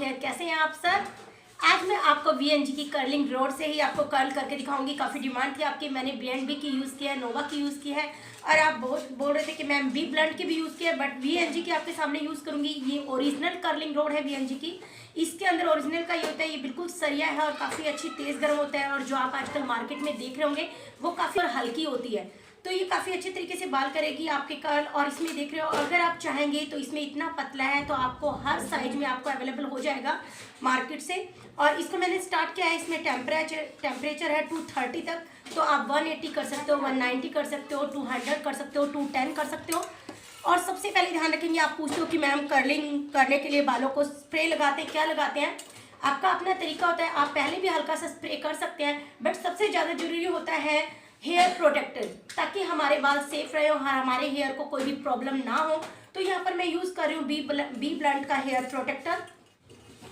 Hair. कैसे हैं आप सर? आज मैं आपको वीएनजी की कर्लिंग रोड से ही आपको कर्ल करके दिखाऊंगी। काफ़ी डिमांड थी आपकी, मैंने BNB की यूज़ किया है, नोवा की यूज़ की है और आप बहुत बोल रहे थे कि मैम बी ब्लंट की भी यूज़ किया है, बट वीएनजी की आपके सामने यूज़ करूंगी। ये ओरिजिनल कर्लिंग रोड है वीएनजी की। इसके अंदर ओरिजिनल का ये होता है, ये बिल्कुल सरिया है और काफ़ी अच्छी तेज़ गर्म होता है। और जो आप आजकल मार्केट में देख रहे होंगे वो काफ़ी हल्की होती है, तो ये काफ़ी अच्छे तरीके से बाल करेगी आपके कर्ल। और इसमें देख रहे हो, अगर आप चाहेंगे तो इसमें इतना पतला है तो आपको हर साइज में आपको अवेलेबल हो जाएगा मार्केट से। और इसको मैंने स्टार्ट किया है, इसमें टेम्परेचर है 230 तक, तो आप 180 कर सकते हो, 190 कर सकते हो, 200 कर सकते हो, 210 कर सकते हो। और सबसे पहले ध्यान रखेंगे, आप पूछते हो कि मैम कर्लिंग करने के लिए बालों को स्प्रे लगाते हैं, क्या लगाते हैं? आपका अपना तरीका होता है, आप पहले भी हल्का सा स्प्रे कर सकते हैं, बट सबसे ज़्यादा जरूरी होता है हेयर प्रोटेक्टर, ताकि हमारे बाल सेफ रहे और हमारे हेयर को कोई भी प्रॉब्लम ना हो। तो यहाँ पर मैं यूज़ कर रही हूँ बी ब्लंट का हेयर प्रोटेक्टर।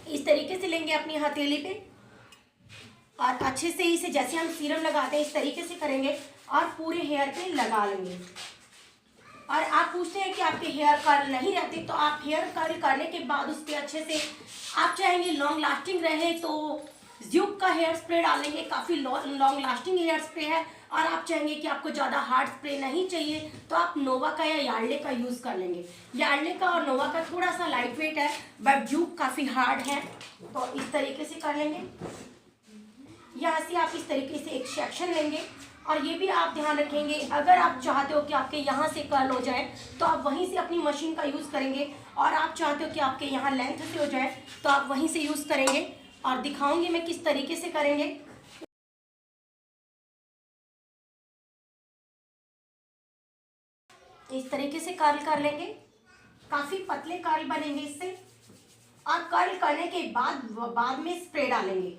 इस तरीके से लेंगे अपनी हथेली पे और अच्छे से इसे जैसे हम सीरम लगाते हैं इस तरीके से करेंगे और पूरे हेयर पे लगा लेंगे। और आप पूछते हैं कि आपके हेयर कर्ल नहीं रहते, तो आप हेयर कर्ल करने के बाद उस पर अच्छे से, आप चाहेंगे लॉन्ग लास्टिंग रहे तो ज़्यूक का हेयर स्प्रे डालेंगे, काफ़ी लॉन्ग लास्टिंग हेयर स्प्रे है। और आप चाहेंगे कि आपको ज़्यादा हार्ड स्प्रे नहीं चाहिए तो आप नोवा का या यार्डले का यूज़ कर लेंगे। यार्डले का और नोवा का थोड़ा सा लाइट वेट है, बट ज़्यूक काफ़ी हार्ड है, तो इस तरीके से कर लेंगे। यहाँ से आप इस तरीके से एक सेक्शन लेंगे। और ये भी आप ध्यान रखेंगे, अगर आप चाहते हो कि आपके यहाँ से कर्ल हो जाए तो आप वहीं से अपनी मशीन का यूज़ करेंगे, और आप चाहते हो कि आपके यहाँ लेंथ से हो जाए तो आप वहीं से यूज़ करेंगे। और दिखाऊंगी मैं किस तरीके से करेंगे। इस तरीके से कर्ल कर लेंगे, काफ़ी पतले कर्ल बनेंगे इससे। और कर्ल करने के बाद में स्प्रे डालेंगे।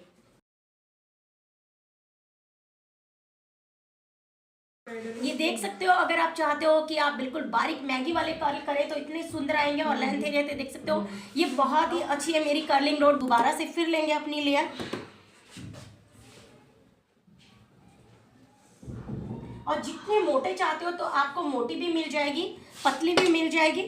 ये देख सकते हो, अगर आप चाहते हो कि आप बिल्कुल बारीक मैगी वाले कर्ल करें तो इतने सुंदर आएंगे। और लेंथ एरिया पे देख सकते हो, ये बहुत ही अच्छी है मेरी कर्लिंग रोड। दोबारा से फिर लेंगे अपनी लेयर और जितने मोटे चाहते हो तो आपको मोटी भी मिल जाएगी, पतली भी मिल जाएगी।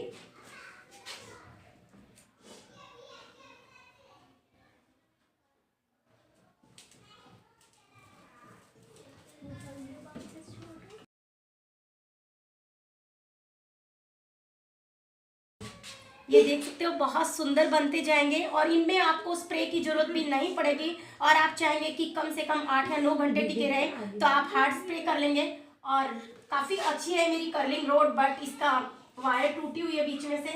ये देख सकते हो बहुत सुंदर बनते जाएंगे और इनमें आपको स्प्रे की जरूरत भी नहीं पड़ेगी। और आप चाहेंगे कि कम से कम 8 या 9 घंटे टिके रहे तो आप हार्ड स्प्रे कर लेंगे। और काफ़ी अच्छी है मेरी कर्लिंग रोड, बट इसका वायर टूटी हुई है बीच में से,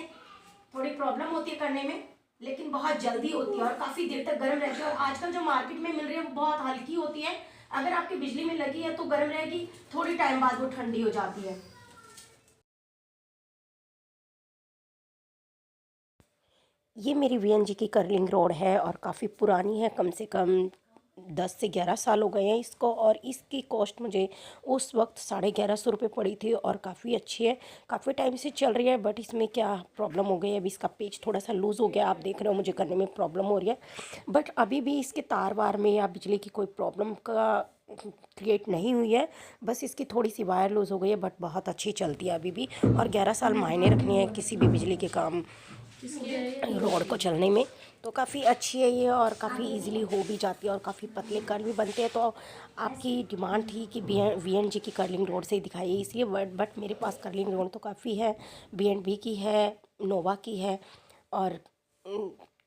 थोड़ी प्रॉब्लम होती है करने में, लेकिन बहुत जल्दी होती है और काफ़ी देर तक गर्म रहती है। और आजकल जो मार्केट में मिल रही है वो बहुत हल्की होती है, अगर आपकी बिजली में लगी है तो गर्म रहेगी, थोड़ी टाइम बाद वो ठंडी हो जाती है। ये मेरी वीएनजी की कर्लिंग रोड है और काफ़ी पुरानी है, कम से कम 10 से 11 साल हो गए हैं इसको। और इसकी कॉस्ट मुझे उस वक्त 1150 रुपये पड़ी थी और काफ़ी अच्छी है, काफ़ी टाइम से चल रही है। बट इसमें क्या प्रॉब्लम हो गई है, अभी इसका पेज थोड़ा सा लूज़ हो गया, आप देख रहे हो मुझे करने में प्रॉब्लम हो रही है। बट अभी भी इसके तार वार में या बिजली की कोई प्रॉब्लम का क्रिएट नहीं हुई है, बस इसकी थोड़ी सी वायर लूज़ हो गई है, बट बहुत अच्छी चलती है अभी भी। और 11 साल मायने रखनी है किसी भी बिजली के काम रोड को चलने में, तो काफ़ी अच्छी है ये और काफ़ी इजीली हो भी जाती है और काफ़ी पतले कर्ल भी बनते हैं। तो आपकी डिमांड थी कि वीएनजी की कर्लिंग रोड से ही दिखाइए, इसलिए बट मेरे पास कर्लिंग रोड तो काफ़ी है, बीएनबी की है, नोवा की है और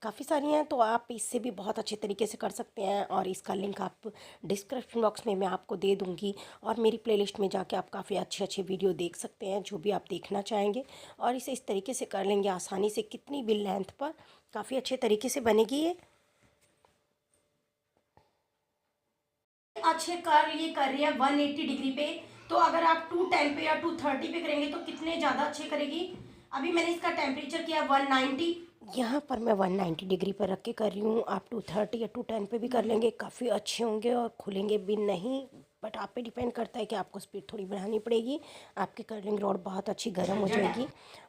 काफ़ी सारी हैं। तो आप इससे भी बहुत अच्छे तरीके से कर सकते हैं और इसका लिंक आप डिस्क्रिप्शन बॉक्स में मैं आपको दे दूँगी। और मेरी प्लेलिस्ट में जाके आप काफ़ी अच्छे अच्छे वीडियो देख सकते हैं, जो भी आप देखना चाहेंगे। और इसे इस तरीके से कर लेंगे आसानी से, कितनी भी लेंथ पर काफ़ी अच्छे तरीके से बनेगी ये। अच्छे कर्ल ये कर रही है 180 डिग्री पे, तो अगर आप 210 पे या 230 पे करेंगे तो कितने ज़्यादा अच्छे करेगी। अभी मैंने इसका टेम्परेचर किया 190। यहाँ पर मैं 190 डिग्री पर रख के कर रही हूँ, आप 230 या 210 पे भी कर लेंगे, काफ़ी अच्छे होंगे और खुलेंगे भी नहीं। बट आप पे डिपेंड करता है कि आपको स्पीड थोड़ी बढ़ानी पड़ेगी, आपकी कर्लिंग रॉड बहुत अच्छी गर्म हो जाएगी।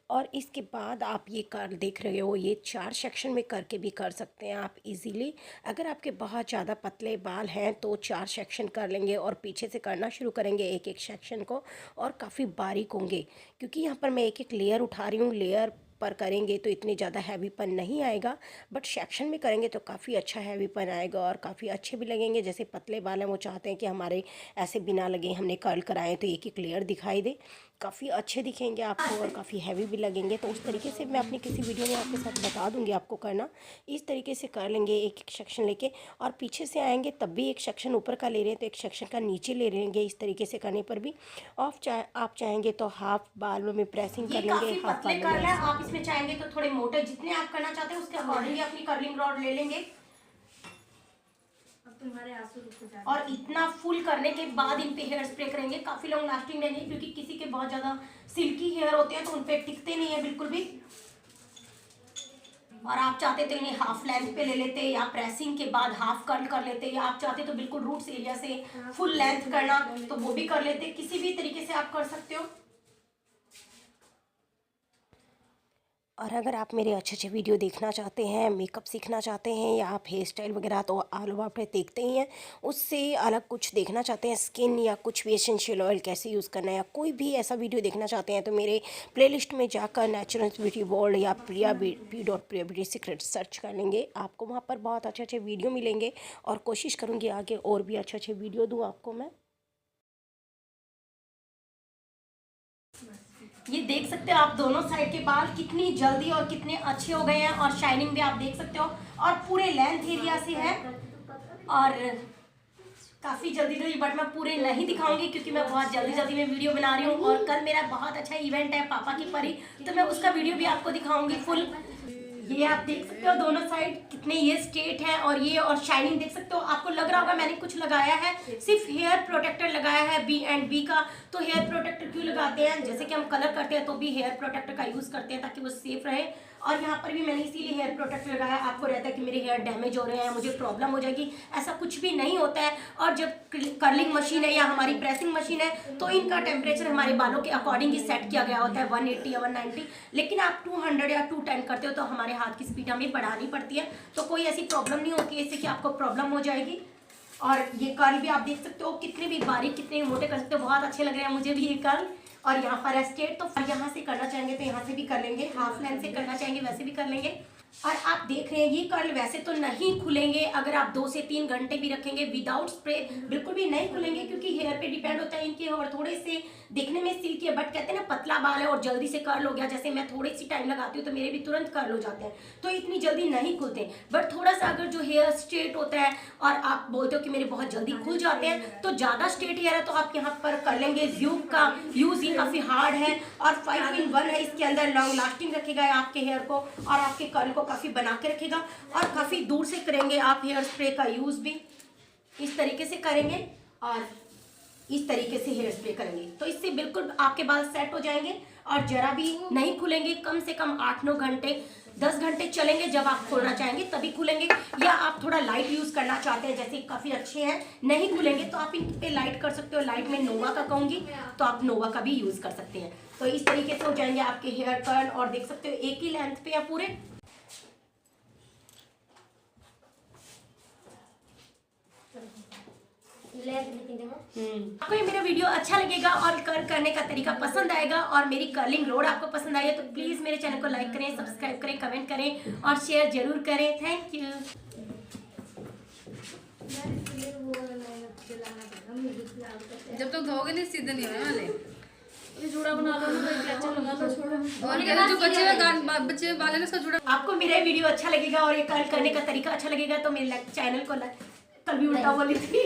और इसके बाद आप ये कर देख रहे हो, ये 4 सेक्शन में करके भी कर सकते हैं आप इजीली। अगर आपके बहुत ज़्यादा पतले बाल हैं तो 4 सेक्शन कर लेंगे और पीछे से करना शुरू करेंगे एक एक सेक्शन को, और काफ़ी बारीक होंगे क्योंकि यहाँ पर मैं एक एक लेयर उठा रही हूँ। लेयर पर करेंगे तो इतने ज़्यादा हैवीपन नहीं आएगा, बट सेक्शन में करेंगे तो काफ़ी अच्छा हैवीपन आएगा और काफ़ी अच्छे भी लगेंगे। जैसे पतले बाल हैं वो चाहते हैं कि हमारे ऐसे बिना लगे हमने कर्ल कराए तो एक एक लेयर दिखाई दे, काफ़ी अच्छे दिखेंगे आपको और काफ़ी हैवी भी लगेंगे। तो उस तरीके से मैं अपनी किसी वीडियो में आपके साथ बता दूंगी आपको करना। इस तरीके से कर लेंगे एक एक सेक्शन लेके, और पीछे से आएंगे तब भी एक सेक्शन ऊपर का ले रहे हैं तो एक सेक्शन का नीचे ले लेंगे। इस तरीके से करने पर भी आप चाहेंगे तो हाफ बाल में प्रेसिंग कर लेंगे, काफी हाफ पतले बाल कर्ल में। है, आप इसमें चाहेंगे तो थोड़े मोटे, जितने आप करना चाहते हैं उसके अकॉर्डिंग अपनी कर्लिंग रॉड ले लेंगे। तुम्हारे आंसू रुक जाए। और इतना फुल करने के बाद इन पे हेयर स्प्रे करेंगे, काफी लॉन्ग लास्टिंग रहेंगे क्योंकि किसी के बहुत ज्यादा सिल्की हेयर होते हैं तो उन पे टिकते नहीं है बिल्कुल भी। और आप चाहते तो इन्हें हाफ लेंथ पे ले लेते या प्रेसिंग के बाद हाफ कर्ल कर लेते, या आप चाहते तो बिल्कुल रूट्स एरिया से फुल लेंथ करना तो वो भी कर लेते। किसी भी तरीके से आप कर सकते हो। और अगर आप मेरे अच्छे अच्छे वीडियो देखना चाहते हैं, मेकअप सीखना चाहते हैं, या आप हेयर स्टाइल वगैरह तो ऑल ओवर पे देखते ही हैं, उससे अलग कुछ देखना चाहते हैं, स्किन या कुछ भी एसेंशियल ऑयल कैसे यूज़ करना है, या कोई भी ऐसा वीडियो देखना चाहते हैं तो मेरे प्लेलिस्ट में जाकर नेचुरल ब्यूटी वर्ल्ड या प्रिया ब्यूटी सीक्रेट सर्च कर लेंगे। आपको वहाँ पर बहुत अच्छे अच्छे वीडियो मिलेंगे और कोशिश करूँगी आगे और भी अच्छे अच्छे वीडियो दूँ आपको मैं। ये देख सकते हो आप दोनों साइड के बाल कितनी जल्दी और कितने अच्छे हो गए हैं, और शाइनिंग भी आप देख सकते हो, और पूरे लेंथ एरिया से है और काफ़ी जल्दी, बट मैं पूरे नहीं दिखाऊंगी क्योंकि मैं बहुत जल्दी में वीडियो बना रही हूँ। और कल मेरा बहुत अच्छा इवेंट है पापा की परी, तो मैं उसका वीडियो भी आपको दिखाऊंगी फुल। ये आप देख सकते हो दोनों साइड कितने ये स्ट्रेट है, और ये और शाइनिंग देख सकते हो। आपको लग रहा होगा मैंने कुछ लगाया है, सिर्फ हेयर प्रोटेक्टर लगाया है B&B का। तो हेयर प्रोटेक्टर क्यों लगाते हैं, जैसे कि हम कलर करते हैं तो भी हेयर प्रोटेक्टर का यूज़ करते हैं ताकि वो सेफ रहे। और यहाँ पर भी मैंने इसीलिए हेयर प्रोटेक्टर लगाया। आपको रहता है कि मेरे हेयर डैमेज हो रहे हैं, मुझे प्रॉब्लम हो जाएगी, ऐसा कुछ भी नहीं होता है। और जब कर्लिंग मशीन है या हमारी प्रेसिंग मशीन है तो इनका टेम्परेचर हमारे बालों के अकॉर्डिंग ही सेट किया गया होता है, 180 या 190। लेकिन आप 200 या 210 करते हो तो हमारे हाथ की स्पीड हमें बढ़ानी पड़ती है, तो कोई ऐसी प्रॉब्लम नहीं होती है इससे कि आपको प्रॉब्लम हो जाएगी। और ये कर्ल भी आप देख सकते हो कितने भी बारीक कितने मोटे कर सकते हो, बहुत अच्छे लग रहे हैं मुझे भी ये कर्ल। और यहाँ पर स्ट्रेट तो यहाँ से करना चाहेंगे तो यहाँ से भी कर लेंगे, हाफ लेंथ से करना चाहेंगे वैसे भी कर लेंगे। और आप देख रहे हैं ये कर्ल वैसे तो नहीं खुलेंगे, अगर आप 2 से 3 घंटे भी रखेंगे विदाउट स्प्रे बिल्कुल भी नहीं खुलेंगे, क्योंकि हेयर पे डिपेंड होता है इनके। और थोड़े से दिखने में सिल्की है, बट कहते हैं ना पतला बाल है और जल्दी से कर्ल हो गया, जैसे मैं थोड़ी सी टाइम लगाती हूँ तो मेरे भी तुरंत कर्ल हो जाते हैं, तो इतनी जल्दी नहीं खुलते। बट थोड़ा सा अगर जो हेयर स्ट्रेट होता है और आप बोलते हो कि मेरे बहुत जल्दी खुल जाते हैं, तो ज़्यादा स्ट्रेट हेयर है तो आप यहाँ पर कर लेंगे। ज़्यूब का यूज़ ये काफ़ी हार्ड है और 5-in-1 है, इसके अंदर लॉन्ग लास्टिंग रखेगा आपके हेयर को और आपके कर्ल को काफ़ी बना के रखेगा। और काफ़ी दूर से करेंगे आप हेयर स्प्रे का यूज़ भी, इस तरीके से करेंगे और इस तरीके से हेयर स्प्रे करेंगे तो इससे बिल्कुल आपके बाल सेट हो जाएंगे और जरा भी नहीं खुलेंगे। कम से कम 8-9 घंटे 10 घंटे चलेंगे, जब आप खोलना चाहेंगे तभी खुलेंगे। या आप थोड़ा लाइट यूज़ करना चाहते हैं, जैसे काफ़ी अच्छे हैं नहीं खुलेंगे तो आप इन पे लाइट कर सकते हो। लाइट में नोवा का कहूँगी तो आप नोवा का भी यूज़ कर सकते हैं। तो इस तरीके से हो जाएंगे आपके हेयर कर्ल, और देख सकते हो एक ही लेंथ पे या पूरे। आपको ये मेरा वीडियो अच्छा लगेगा और कर्ल करने का तरीका पसंद आएगा और मेरी कर्लिंग रोड आपको पसंद आई है तो प्लीज़ मेरे चैनल को लाइक करें, सब्सक्राइब करें, कमेंट करें और शेयर जरूर करें। Thank you. जब तक धोगे नहीं सीधे नहीं होने वाले। जूड़ा बना लो ना, अच्छा लगा लो, छोड़ो। और जो बच्चे बाल है उसका जूड़ा। आपको मेरा वीडियो अच्छा लगेगा और ये कर्ल करने का तरीका अच्छा लगेगा तो मेरे चैनल को कल भी उल्टा बोली थी।